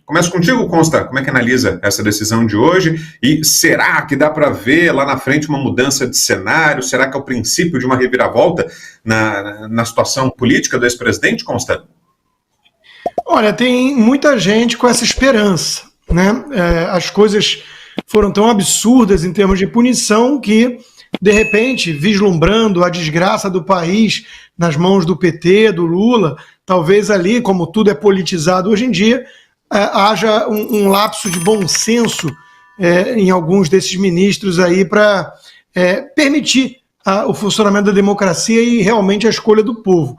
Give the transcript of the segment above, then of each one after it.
Começo contigo, Consta. Como é que analisa essa decisão de hoje? E será que dá para ver lá na frente uma mudança de cenário? Será que é o princípio de uma reviravolta na situação política do ex-presidente, Consta? Olha, tem muita gente com essa esperança, né? As coisas foram tão absurdas em termos de punição que, de repente, vislumbrando a desgraça do país nas mãos do PT, do Lula, talvez ali, como tudo é politizado hoje em dia, haja um lapso de bom senso em alguns desses ministros aí para permitir o funcionamento da democracia e realmente a escolha do povo.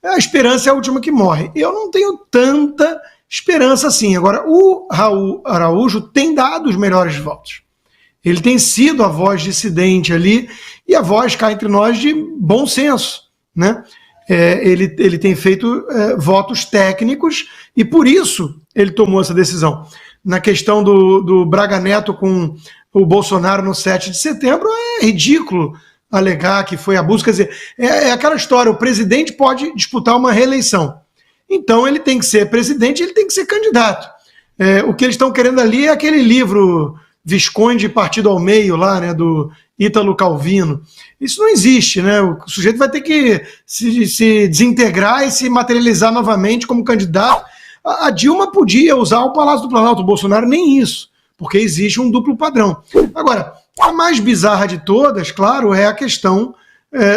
A esperança é a última que morre. Eu não tenho tanta esperança assim. Agora, o Raul Araújo tem dado os melhores votos. Ele tem sido a voz dissidente ali e a voz, cá entre nós, de bom senso, né? Ele tem feito votos técnicos e por isso ele tomou essa decisão. Na questão do Braga Neto com o Bolsonaro no 7 de setembro, é ridículo alegar que foi abuso. Quer dizer, é aquela história, o presidente pode disputar uma reeleição. Então ele tem que ser presidente, ele tem que ser candidato. O que eles estão querendo ali é aquele livro Visconde Partido ao Meio, lá, né, do Ítalo Calvino. Isso não existe, né? O sujeito vai ter que se desintegrar e se materializar novamente como candidato. A Dilma podia usar o Palácio do Planalto, o Bolsonaro nem isso, porque existe um duplo padrão. Agora, a mais bizarra de todas, claro, é a questão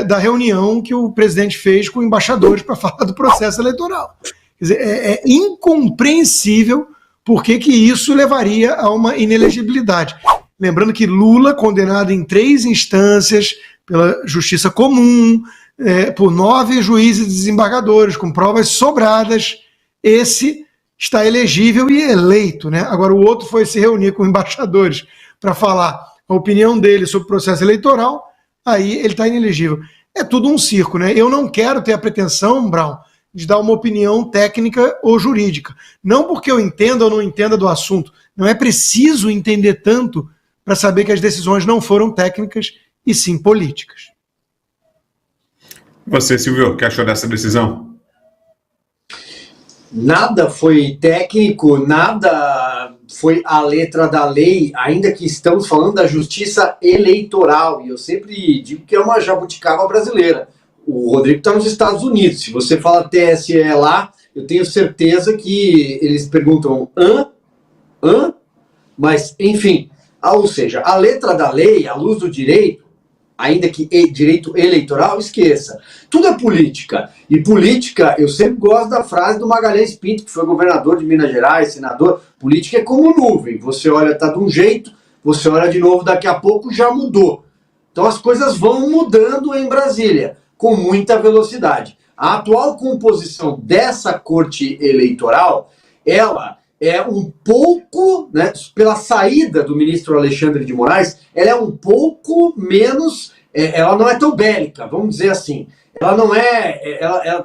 da reunião que o presidente fez com embaixadores para falar do processo eleitoral. Quer dizer, é incompreensível por que isso levaria a uma inelegibilidade. Lembrando que Lula, condenado em 3 instâncias pela Justiça Comum, por 9 juízes desembargadores, com provas sobradas, esse está elegível e eleito, né? Agora o outro foi se reunir com embaixadores para falar a opinião dele sobre o processo eleitoral, aí ele está inelegível. É tudo um circo, né? Eu não quero ter a pretensão, Brown, de dar uma opinião técnica ou jurídica. Não porque eu entenda ou não entenda do assunto. Não é preciso entender tanto para saber que as decisões não foram técnicas e sim políticas. Você, Silvio, o que achou dessa decisão? Nada foi técnico, nada foi a letra da lei, ainda que estamos falando da justiça eleitoral. E eu sempre digo que é uma jabuticaba brasileira. O Rodrigo está nos Estados Unidos. Se você fala TSE lá, eu tenho certeza que eles perguntam hã? Mas, enfim, ou seja, a letra da lei, à luz do direito, ainda que direito eleitoral, esqueça. Tudo é política. E política, eu sempre gosto da frase do Magalhães Pinto, que foi governador de Minas Gerais, senador. Política é como nuvem. Você olha, está de um jeito, você olha de novo, daqui a pouco já mudou. Então as coisas vão mudando em Brasília, com muita velocidade. A atual composição dessa corte eleitoral, ela é um pouco, né, pela saída do ministro Alexandre de Moraes, ela é um pouco menos, ela não é tão bélica, vamos dizer assim. Ela não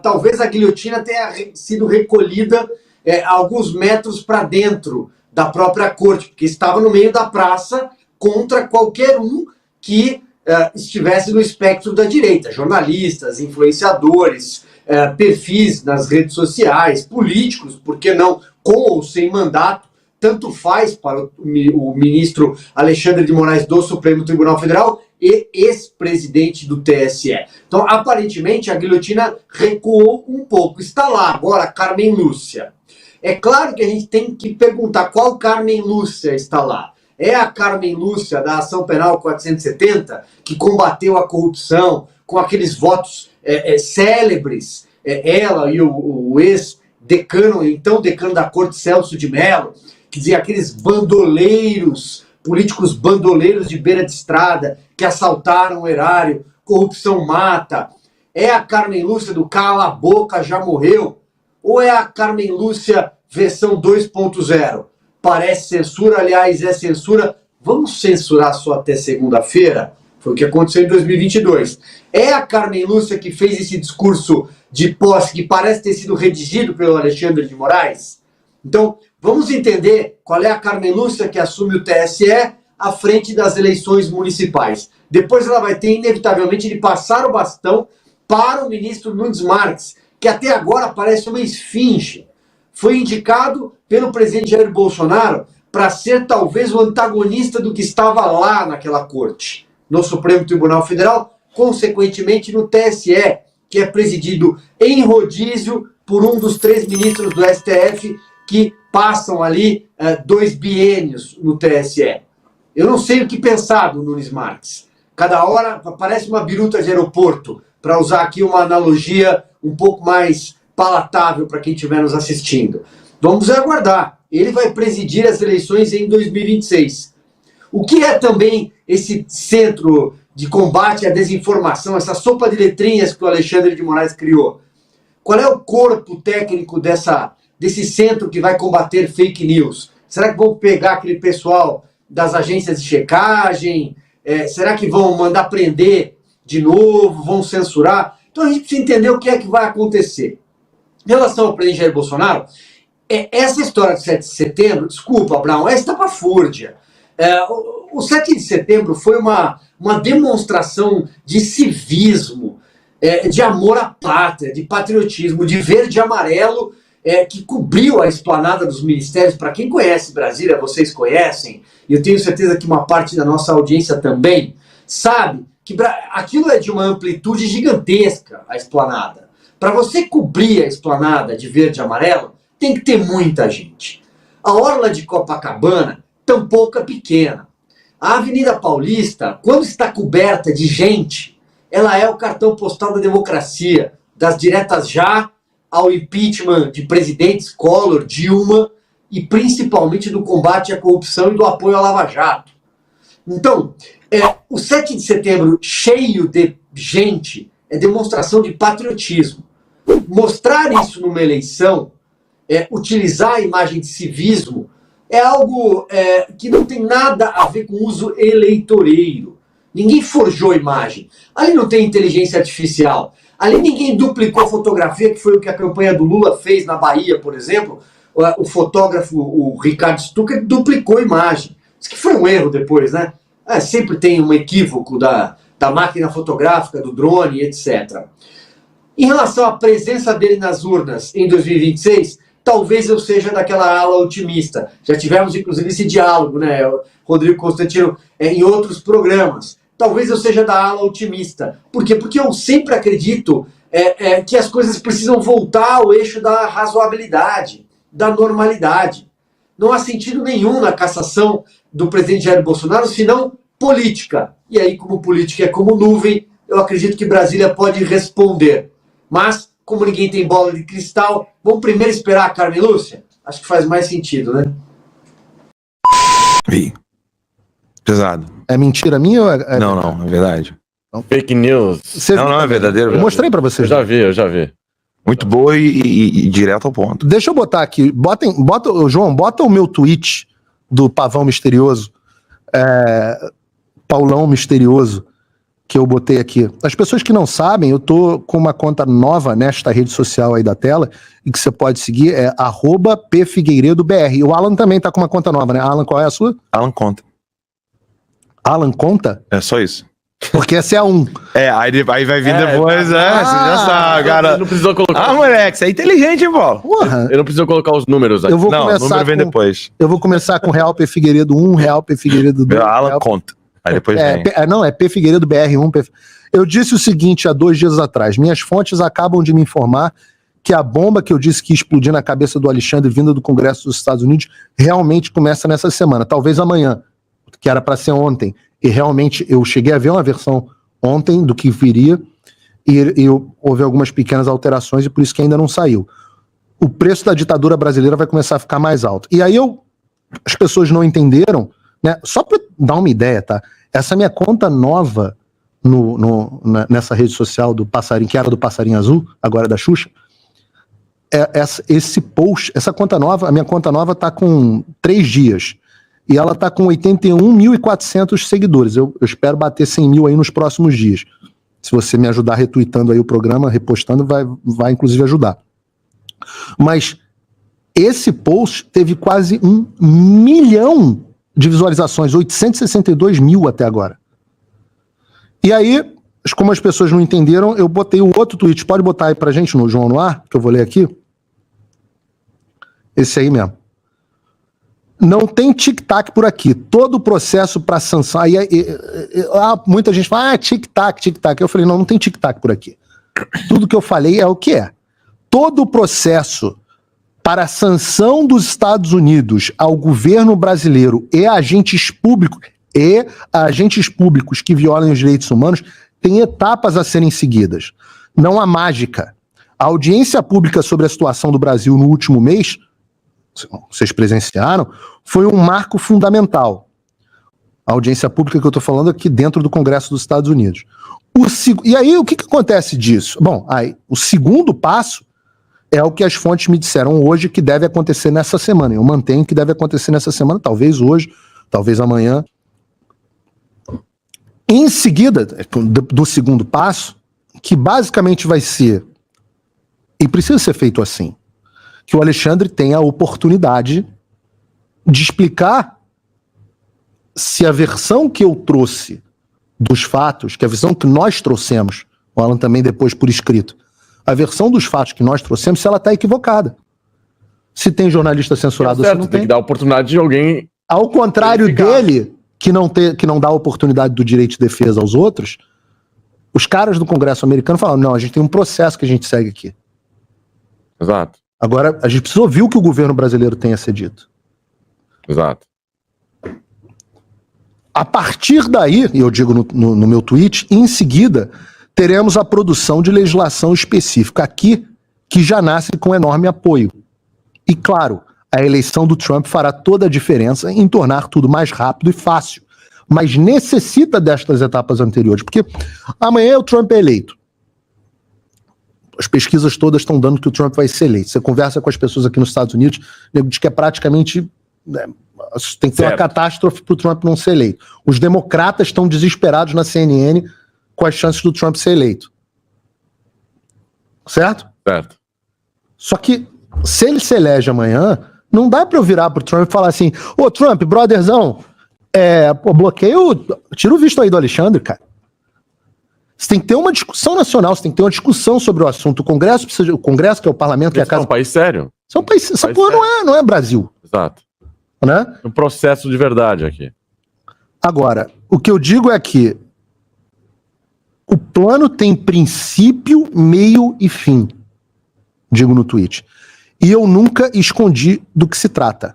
talvez a guilhotina tenha sido recolhida alguns metros para dentro da própria corte, porque estava no meio da praça contra qualquer um que estivesse no espectro da direita, jornalistas, influenciadores, perfis nas redes sociais, políticos, por que não, com ou sem mandato, tanto faz para o ministro Alexandre de Moraes do Supremo Tribunal Federal e ex-presidente do TSE. Então, aparentemente, a guilhotina recuou um pouco. Está lá agora Carmen Lúcia. É claro que a gente tem que perguntar qual Carmen Lúcia está lá. É a Carmen Lúcia da Ação Penal 470, que combateu a corrupção com aqueles votos célebres, ela e o ex-decano, então decano da Corte, Celso de Mello, quer dizer, aqueles bandoleiros, políticos bandoleiros de beira de estrada, que assaltaram o erário, corrupção mata. É a Carmen Lúcia do cala a boca, já morreu? Ou é a Carmen Lúcia versão 2.0? Parece censura, aliás, é censura. Vamos censurar só até segunda-feira? Foi o que aconteceu em 2022. É a Carmen Lúcia que fez esse discurso de posse que parece ter sido redigido pelo Alexandre de Moraes? Então, vamos entender qual é a Carmen Lúcia que assume o TSE à frente das eleições municipais. Depois ela vai ter, inevitavelmente, de passar o bastão para o ministro Nunes Marques, que até agora parece uma esfinge. foi indicado pelo presidente Jair Bolsonaro para ser talvez o antagonista do que estava lá naquela corte, no Supremo Tribunal Federal, consequentemente no TSE, que é presidido em rodízio por um dos 3 ministros do STF que passam ali 2 biênios no TSE. Eu não sei o que pensar do Nunes Marques. Cada hora parece uma biruta de aeroporto, para usar aqui uma analogia um pouco mais palatável para quem estiver nos assistindo. Vamos aguardar. Ele vai presidir as eleições em 2026. O que é também esse centro de combate à desinformação, essa sopa de letrinhas que o Alexandre de Moraes criou? Qual é o corpo técnico desse centro que vai combater fake news? Será que vão pegar aquele pessoal das agências de checagem? Será que vão mandar prender de novo? Vão censurar? Então a gente precisa entender o que é que vai acontecer. Em relação ao presidente Jair Bolsonaro, essa história do 7 de setembro, desculpa, Abraão, é estapafúrdia. O 7 de setembro foi uma demonstração de civismo, de amor à pátria, de patriotismo, de verde e amarelo, que cobriu a esplanada dos ministérios. Para quem conhece Brasília, vocês conhecem, e eu tenho certeza que uma parte da nossa audiência também, sabe que aquilo é de uma amplitude gigantesca, a esplanada. Para você cobrir a esplanada de verde e amarelo, tem que ter muita gente. A orla de Copacabana, tampouco é pequena. A Avenida Paulista, quando está coberta de gente, ela é o cartão postal da democracia, das diretas já ao impeachment de presidentes Collor, Dilma, e principalmente do combate à corrupção e do apoio à Lava Jato. Então, o 7 de setembro cheio de gente é demonstração de patriotismo. Mostrar isso numa eleição, utilizar a imagem de civismo, é algo que não tem nada a ver com uso eleitoreiro. Ninguém forjou a imagem. Ali não tem inteligência artificial. Ali ninguém duplicou fotografia, que foi o que a campanha do Lula fez na Bahia, por exemplo. O fotógrafo, o Ricardo Stucker, duplicou a imagem. Isso que foi um erro depois, né? Sempre tem um equívoco da máquina fotográfica, do drone, etc. Em relação à presença dele nas urnas em 2026, talvez eu seja daquela ala otimista. Já tivemos, inclusive, esse diálogo, né, Rodrigo Constantino, em outros programas. Talvez eu seja da ala otimista. Por quê? Porque eu sempre acredito que as coisas precisam voltar ao eixo da razoabilidade, da normalidade. Não há sentido nenhum na cassação do presidente Jair Bolsonaro, senão política. E aí, como política é como nuvem, eu acredito que Brasília pode responder. Mas, como ninguém tem bola de cristal, vamos primeiro esperar a Carmen Lúcia? Acho que faz mais sentido, né? Ih, pesado. É mentira minha ou é... Não, é verdade. Fake news. Não, é verdadeiro. Eu mostrei pra vocês. Eu já vi. Muito boa e direto ao ponto. Deixa eu botar aqui. João, bota o meu tweet do Pavão Misterioso. Paulão Misterioso, que eu botei aqui. As pessoas que não sabem, eu tô com uma conta nova nesta rede social aí da tela, e que você pode seguir, é @pfigueiredobr. E o Alan também tá com uma conta nova, né? Alan, qual é a sua? Alan conta. Alan conta? É só isso. Porque essa é a 1. Aí vai vir depois, você já sabe, cara. Não precisou colocar. Moleque, você é inteligente, hein, Paulo? Porra. Eu não preciso colocar os números aqui. Eu vou Não, o começar número vem depois. Eu vou começar com Real P Figueiredo 1, Real P Figueiredo 2. Alan conta. Aí depois vem. É P Figueiredo BR1. Eu disse o seguinte há 2 dias atrás. Minhas fontes acabam de me informar que a bomba que eu disse que ia explodir na cabeça do Alexandre vinda do Congresso dos Estados Unidos realmente começa nessa semana. Talvez amanhã, que era para ser ontem. E realmente eu cheguei a ver uma versão ontem do que viria e houve algumas pequenas alterações e por isso que ainda não saiu. O preço da ditadura brasileira vai começar a ficar mais alto. E aí as pessoas não entenderam, né? Só para dar uma ideia, tá? Essa minha conta nova nessa rede social do Passarinho, que era do Passarinho Azul, agora da Xuxa, esse post, essa conta nova, a minha conta nova tá com 3 dias. E ela tá com 81.400 seguidores. Eu espero bater 100 mil aí nos próximos dias. Se você me ajudar retweetando aí o programa, repostando, vai inclusive ajudar. Mas esse post teve quase 1 milhão de visualizações, 862 mil até agora. E aí, como as pessoas não entenderam, eu botei o outro tweet. Pode botar aí pra gente, João, no ar, que eu vou ler aqui. Esse aí mesmo. Não tem tic-tac por aqui. Todo o processo para sanção... muita gente fala, tic-tac, tic-tac. Eu falei, não tem tic-tac por aqui. Tudo que eu falei é o que é. Todo o processo para a sanção dos Estados Unidos ao governo brasileiro e agentes públicos que violam os direitos humanos tem etapas a serem seguidas. Não há mágica. A audiência pública sobre a situação do Brasil no último mês, vocês presenciaram, foi um marco fundamental. A audiência pública que eu estou falando aqui dentro do Congresso dos Estados Unidos. E aí, o que acontece disso? Bom, aí, o segundo passo é o que as fontes me disseram hoje que deve acontecer nessa semana. Eu mantenho que deve acontecer nessa semana, talvez hoje, talvez amanhã. Em seguida, do segundo passo, que basicamente vai ser, e precisa ser feito assim, que o Alexandre tenha a oportunidade de explicar se a versão que eu trouxe dos fatos, que a versão que nós trouxemos, o Alan também depois por escrito, a versão dos fatos que nós trouxemos, se ela está equivocada. Se tem jornalista censurado, certo, se não tem que dar a oportunidade de alguém... Ao contrário verificar. dele, que não dá a oportunidade do direito de defesa aos outros, os caras do Congresso americano falam, não, a gente tem um processo que a gente segue aqui. Exato. Agora, a gente precisa ouvir o que o governo brasileiro tem a ser dito. Exato. A partir daí, e eu digo no meu tweet, em seguida, teremos a produção de legislação específica aqui, que já nasce com enorme apoio. E claro, a eleição do Trump fará toda a diferença em tornar tudo mais rápido e fácil. Mas necessita destas etapas anteriores, porque amanhã o Trump é eleito. As pesquisas todas estão dando que o Trump vai ser eleito. Você conversa com as pessoas aqui nos Estados Unidos, diz que é praticamente... tem que ter uma catástrofe para o Trump não ser eleito. Os democratas estão desesperados na CNN com as chances do Trump ser eleito. Certo? Certo. Só que, se ele se elege amanhã, não dá para eu virar pro Trump e falar assim, ô Trump, brotherzão, bloqueio, tira o visto aí do Alexandre, cara. Você tem que ter uma discussão nacional, você tem que ter uma discussão sobre o assunto. O Congresso, que é o parlamento, que é a casa... É um país sério. Isso é um país, essa porra não é Brasil. Exato. Né? Um processo de verdade aqui. Agora, o que eu digo é que o plano tem princípio, meio e fim. Digo no tweet. E eu nunca escondi do que se trata.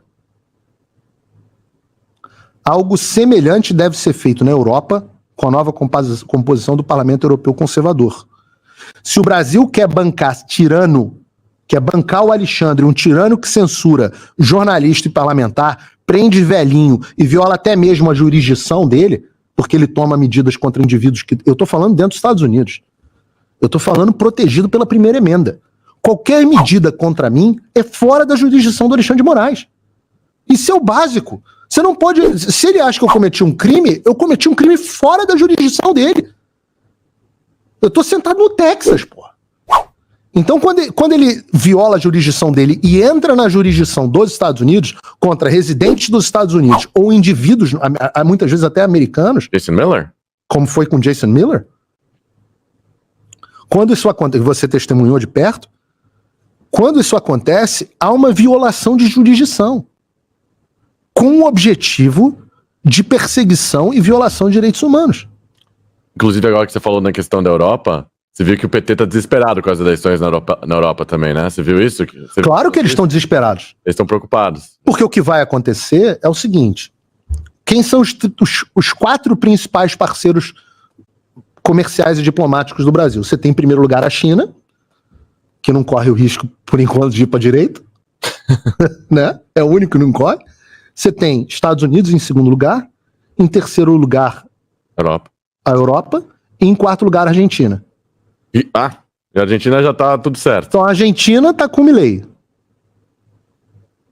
Algo semelhante deve ser feito na Europa com a nova composição do Parlamento Europeu Conservador. Se o Brasil quer bancar tirano, quer bancar o Alexandre, um tirano que censura jornalista e parlamentar, prende velhinho e viola até mesmo a jurisdição dele, porque ele toma medidas contra indivíduos que... Eu estou falando dentro dos Estados Unidos. Eu estou falando protegido pela primeira emenda. Qualquer medida contra mim é fora da jurisdição do Alexandre de Moraes. Isso é o básico. Você não pode... Se ele acha que eu cometi um crime, eu cometi um crime fora da jurisdição dele. Eu tô sentado no Texas, porra. Então, quando ele viola a jurisdição dele e entra na jurisdição dos Estados Unidos contra residentes dos Estados Unidos ou indivíduos, muitas vezes até americanos... Jason Miller? Como foi com Jason Miller? Quando isso acontece, você testemunhou de perto, quando isso acontece, há uma violação de jurisdição com o objetivo de perseguição e violação de direitos humanos. Inclusive, agora que você falou na questão da Europa, você viu que o PT tá desesperado com as eleições na Europa também, né? Você viu isso? Claro que eles estão desesperados. Eles estão preocupados. Porque o que vai acontecer é o seguinte: quem são os 4 principais parceiros comerciais e diplomáticos do Brasil? Você tem em primeiro lugar a China, que não corre o risco, por enquanto, de ir para a direita. Né? É o único que não corre. Você tem Estados Unidos em segundo lugar, em terceiro lugar a Europa e em quarto lugar a Argentina. E a Argentina já tá tudo certo. Então a Argentina tá com o Milei.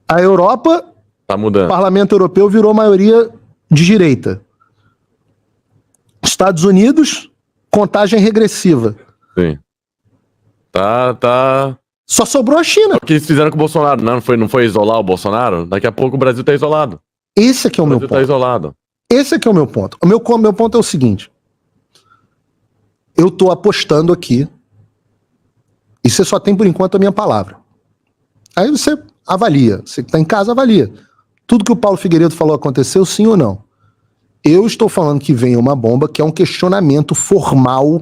A Europa, tá mudando. O Parlamento Europeu virou maioria de direita. Estados Unidos, contagem regressiva. Sim. Tá... Só sobrou a China. O que eles fizeram com o Bolsonaro? Não foi isolar o Bolsonaro? Daqui a pouco o Brasil tá isolado. Esse aqui é o meu ponto. Tá isolado. Esse aqui é o meu ponto. O meu ponto é o seguinte. Eu tô apostando aqui, e você só tem por enquanto a minha palavra. Aí você avalia. Você que está em casa, avalia. Tudo que o Paulo Figueiredo falou aconteceu, sim ou não? Eu estou falando que vem uma bomba que é um questionamento formal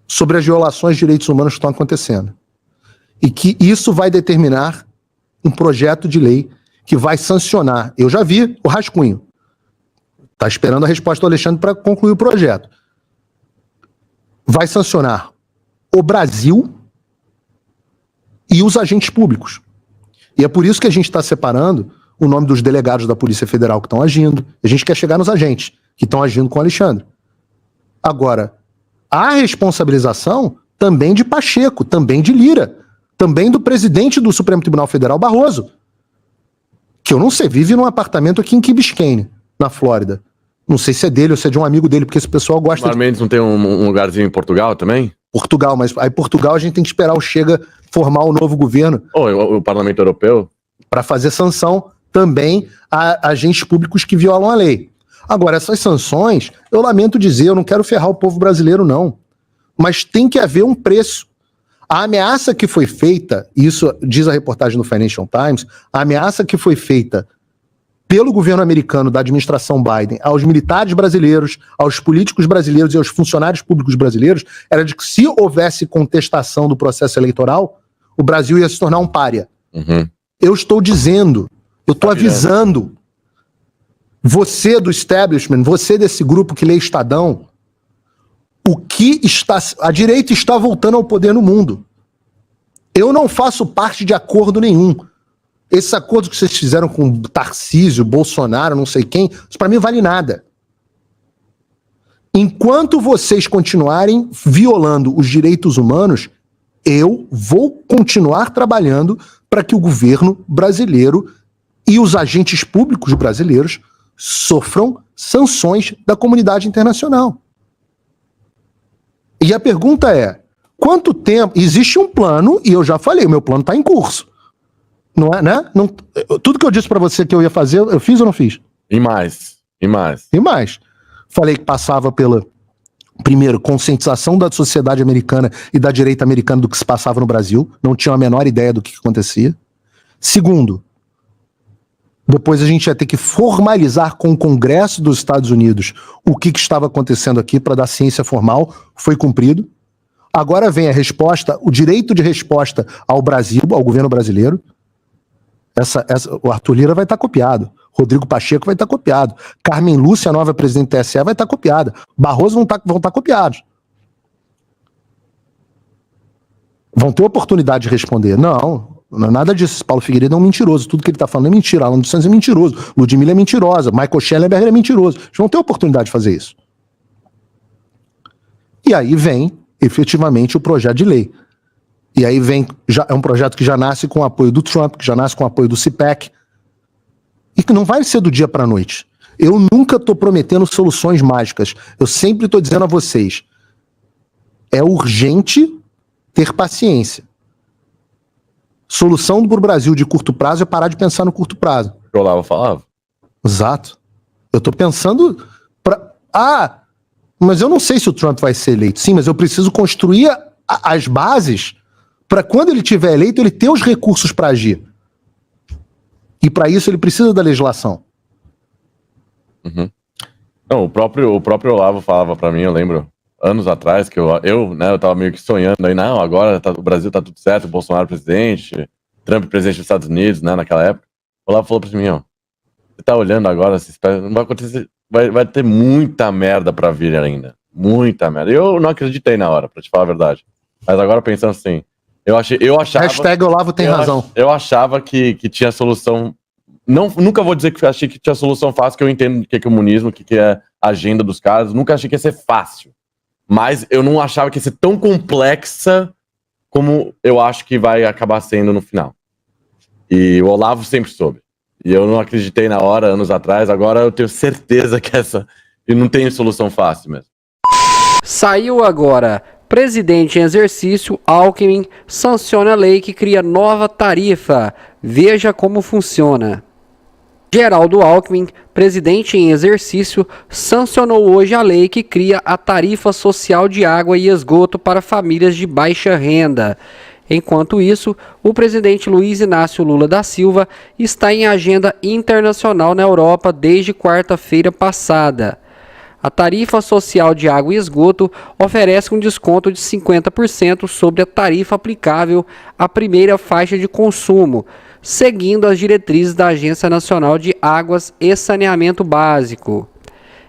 sobre as violações de direitos humanos que estão acontecendo. E que isso vai determinar um projeto de lei que vai sancionar. Eu já vi o rascunho. Está esperando a resposta do Alexandre para concluir o projeto. Vai sancionar o Brasil e os agentes públicos. E é por isso que a gente está separando o nome dos delegados da Polícia Federal que estão agindo. A gente quer chegar nos agentes que estão agindo com o Alexandre. Agora, a responsabilização também de Pacheco, também de Lira, também do presidente do Supremo Tribunal Federal, Barroso, que eu não sei, vive num apartamento aqui em Key Biscayne, na Flórida. Não sei se é dele ou se é de um amigo dele, porque esse pessoal gosta de... Mendes não tem um lugarzinho em Portugal também? Portugal, mas aí Portugal a gente tem que esperar o Chega formar o novo governo. O Parlamento Europeu? Para fazer sanção também a agentes públicos que violam a lei. Agora, essas sanções, eu lamento dizer, eu não quero ferrar o povo brasileiro, não. Mas tem que haver um preço. A ameaça que foi feita, isso diz a reportagem do Financial Times, a ameaça que foi feita pelo governo americano da administração Biden aos militares brasileiros, aos políticos brasileiros e aos funcionários públicos brasileiros, era de que se houvesse contestação do processo eleitoral, o Brasil ia se tornar um pária. Uhum. Eu estou dizendo, eu estou avisando, você do establishment, você desse grupo que lê Estadão, a direita está voltando ao poder no mundo. Eu não faço parte de acordo nenhum. Esses acordos que vocês fizeram com Tarcísio, Bolsonaro, não sei quem, isso para mim vale nada. Enquanto vocês continuarem violando os direitos humanos, eu vou continuar trabalhando para que o governo brasileiro e os agentes públicos brasileiros sofram sanções da comunidade internacional. E a pergunta é, quanto tempo... Existe um plano, e eu já falei, o meu plano está em curso. Não é, né? Não, tudo que eu disse para você que eu ia fazer, eu fiz ou não fiz? E mais. Falei que passava pela, primeiro, conscientização da sociedade americana e da direita americana do que se passava no Brasil. Não tinha a menor ideia do que acontecia. Segundo, depois a gente ia ter que formalizar com o Congresso dos Estados Unidos o que estava acontecendo aqui para dar ciência formal. Foi cumprido. Agora vem a resposta, o direito de resposta ao Brasil, ao governo brasileiro. O Arthur Lira vai estar copiado. Rodrigo Pacheco vai estar copiado. Carmen Lúcia, a nova presidente do TSE, vai estar copiada. Barroso vão estar copiados. Vão ter oportunidade de responder. Não é nada disso. Paulo Figueiredo é um mentiroso. Tudo que ele está falando é mentira. Alan dos Santos é mentiroso. Ludmilla é mentirosa. Michael Schellenberger é mentiroso. Eles vão ter oportunidade de fazer isso. E aí vem, efetivamente, o projeto de lei. E aí é um projeto que já nasce com o apoio do Trump, que já nasce com o apoio do CPEC, e que não vai ser do dia para a noite. Eu nunca estou prometendo soluções mágicas. Eu sempre estou dizendo a vocês, é urgente ter paciência. Solução para o Brasil de curto prazo é parar de pensar no curto prazo. O Olavo falava. Exato. Eu estou pensando... mas eu não sei se o Trump vai ser eleito. Sim, mas eu preciso construir as bases para quando ele tiver eleito, ele ter os recursos para agir. E para isso ele precisa da legislação. Uhum. Não, o próprio Olavo falava para mim, eu lembro, anos atrás, que eu tava meio que sonhando aí, não, agora o Brasil tá tudo certo, o Bolsonaro presidente, Trump presidente dos Estados Unidos, né, naquela época. O Olavo falou para mim, você tá olhando agora, não vai acontecer, vai ter muita merda para vir ainda. Muita merda. Eu não acreditei na hora, para te falar a verdade. Mas agora pensando assim, eu achava... Hashtag Olavo tem razão. Eu achava que tinha solução... Nunca vou dizer que achei que tinha solução fácil, que eu entendo o que é comunismo, o que é a agenda dos caras. Nunca achei que ia ser fácil. Mas eu não achava que ia ser tão complexa como eu acho que vai acabar sendo no final. E o Olavo sempre soube. E eu não acreditei na hora, anos atrás. Agora eu tenho certeza que e não tem solução fácil mesmo. Saiu agora... Presidente em exercício, Alckmin, sanciona a lei que cria nova tarifa. Veja como funciona. Geraldo Alckmin, presidente em exercício, sancionou hoje a lei que cria a tarifa social de água e esgoto para famílias de baixa renda. Enquanto isso, o presidente Luiz Inácio Lula da Silva está em agenda internacional na Europa desde quarta-feira passada. A tarifa social de água e esgoto oferece um desconto de 50% sobre a tarifa aplicável à primeira faixa de consumo, seguindo as diretrizes da Agência Nacional de Águas e Saneamento Básico.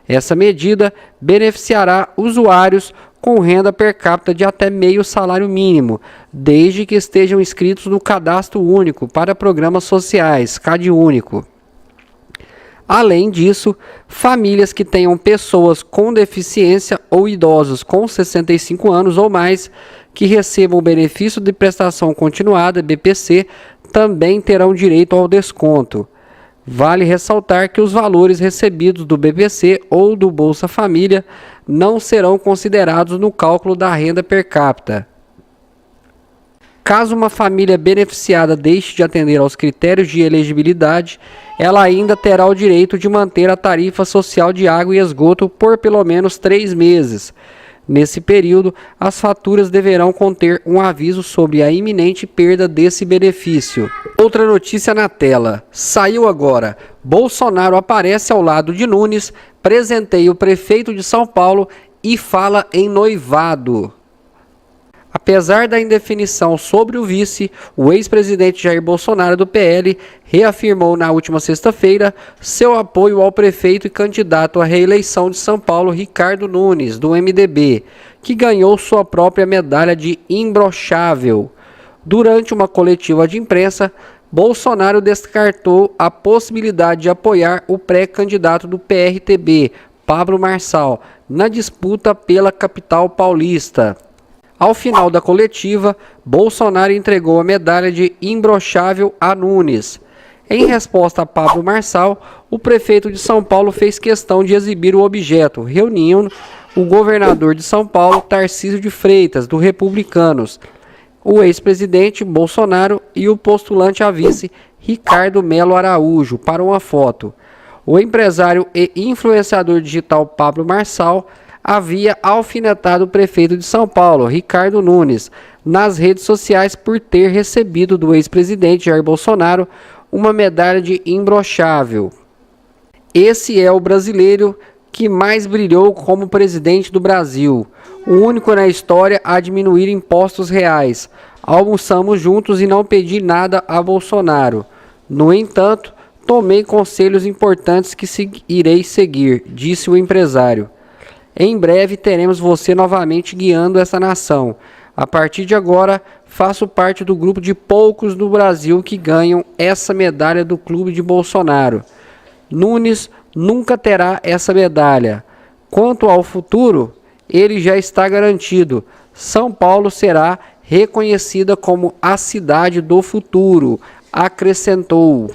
Essa medida beneficiará usuários com renda per capita de até meio salário mínimo, desde que estejam inscritos no Cadastro Único para Programas Sociais, CadÚnico. Além disso, famílias que tenham pessoas com deficiência ou idosos com 65 anos ou mais que recebam o benefício de prestação continuada, BPC, também terão direito ao desconto. Vale ressaltar que os valores recebidos do BPC ou do Bolsa Família não serão considerados no cálculo da renda per capita. Caso uma família beneficiada deixe de atender aos critérios de elegibilidade, ela ainda terá o direito de manter a tarifa social de água e esgoto por pelo menos 3 meses. Nesse período, as faturas deverão conter um aviso sobre a iminente perda desse benefício. Outra notícia na tela. Saiu agora. Bolsonaro aparece ao lado de Nunes, presenteia o prefeito de São Paulo e fala em noivado. Apesar da indefinição sobre o vice, o ex-presidente Jair Bolsonaro do PL reafirmou na última sexta-feira seu apoio ao prefeito e candidato à reeleição de São Paulo, Ricardo Nunes, do MDB, que ganhou sua própria medalha de imbrochável. Durante uma coletiva de imprensa, Bolsonaro descartou a possibilidade de apoiar o pré-candidato do PRTB, Pablo Marçal, na disputa pela capital paulista. Ao final da coletiva, Bolsonaro entregou a medalha de imbrochável a Nunes. Em resposta a Pablo Marçal, o prefeito de São Paulo fez questão de exibir o objeto, reunindo o governador de São Paulo, Tarcísio de Freitas, do Republicanos, o ex-presidente Bolsonaro e o postulante a vice, Ricardo Melo Araújo, para uma foto. O empresário e influenciador digital Pablo Marçal havia alfinetado o prefeito de São Paulo, Ricardo Nunes, nas redes sociais por ter recebido do ex-presidente Jair Bolsonaro uma medalha de imbrochável. Esse é o brasileiro que mais brilhou como presidente do Brasil, o único na história a diminuir impostos reais. Almoçamos juntos e não pedi nada a Bolsonaro. No entanto, tomei conselhos importantes que irei seguir, disse o empresário. Em breve teremos você novamente guiando essa nação. A partir de agora, faço parte do grupo de poucos no Brasil que ganham essa medalha do clube de Bolsonaro. Nunes nunca terá essa medalha. Quanto ao futuro, ele já está garantido. São Paulo será reconhecida como a cidade do futuro, acrescentou.